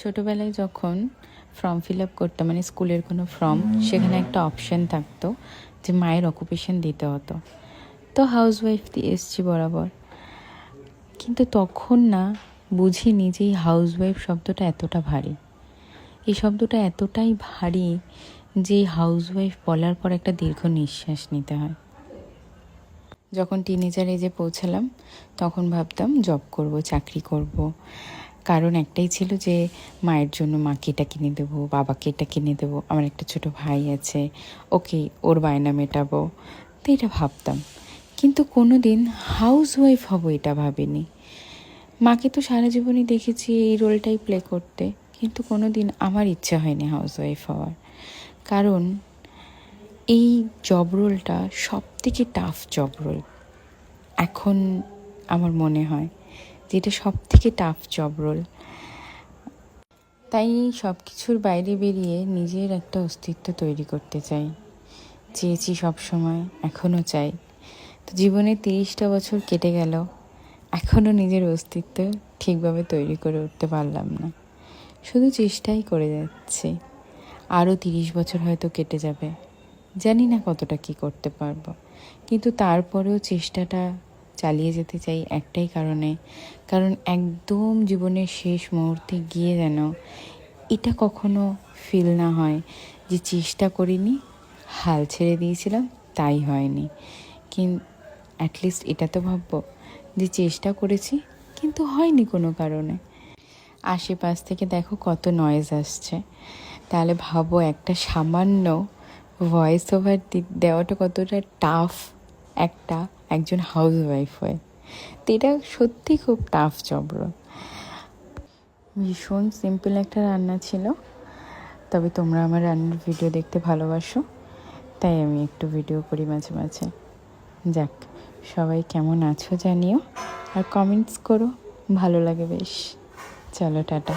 ছোটোবেলায় যখন form fill up করতাম, মানে স্কুলের কোনো ফর্ম, সেখানে একটা অপশান থাকতো যে মায়ের অকুপেশন দিতে হতো। তো হাউসওয়াইফ দিয়ে এসছি বরাবর, কিন্তু তখন না বুঝিনি যে এই হাউসওয়াইফ শব্দটা এতটা ভারী। এই শব্দটা এতটাই ভারী যে হাউসওয়াইফ বলার পর একটা দীর্ঘ নিঃশ্বাস নিতে হয়। যখন টিনেজার এজে পৌঁছালাম তখন ভাবতাম জব করব, চাকরি করব, কারণ একটাই ছিল যে মায়ের জন্য মাকে এটা কিনে দেবো, বাবাকে এটা কিনে দেবো, আমার একটা ছোট ভাই আছে, ওকে ওর বায়না মেটাবো, তো এটা ভাবতাম। কিন্তু কোনো দিন হাউসওয়াইফ হব এটা ভাবিনি। মাকে তো সারা জীবনই দেখেছি এই রোলটাই প্লে করতে, কিন্তু কোনো দিন আমার ইচ্ছা হয়নি হাউসওয়াইফ হওয়ার। কারণ এই জব রোলটা সব থেকে টাফ জব রোল। এখন আমার মনে হয় যে এটা সব থেকে টাফ জব রোল। তাই সব কিছুর বাইরে বেরিয়ে নিজের একটা অস্তিত্ব তৈরি করতে চাই, চেয়েছি সব সময়, এখনও চাই। তো জীবনে 30টা বছর কেটে গেল, এখনও নিজের অস্তিত্ব ঠিকভাবে তৈরি করে উঠতে পারলাম না। শুধু চেষ্টাই করে যাচ্ছি। আরও 30 বছর হয়তো কেটে যাবে, জানি না কতটা কি করতে পারবো, কিন্তু তারপরেও চেষ্টাটা চালিয়ে যেতে চাই একটাই কারণ একদম জীবনের শেষ মুহূর্তে গিয়ে যেন এটা কখনো ফিল না হয় যে চেষ্টা করিনি, হাল ছেড়ে দিয়েছিলাম, তাই হয়নি। অ্যাটলিস্ট এটা তো ভাববো যে চেষ্টা করেছি কিন্তু হয়নি কোনো কারণে। আশেপাশ থেকে দেখো কত নয়েজ আসছে, তাহলে ভাবো একটা সামান্য ভয়েস ওভার দেওয়াটা কতটা টাফ একজন হাউসওয়াইফ হয়ে। তো এটা সত্যি খুব টাফ জব রোল। ভীষণ সিম্পল একটা রান্না ছিল, তবে তোমরা আমার রান্নার ভিডিও দেখতে ভালোবাসো, তাই আমি একটু ভিডিও করি মাঝে মাঝে। যাক, সবাই কেমন আছো জানিও, আর কমেন্টস করো, ভালো লাগে বেশ। চলো টাটা।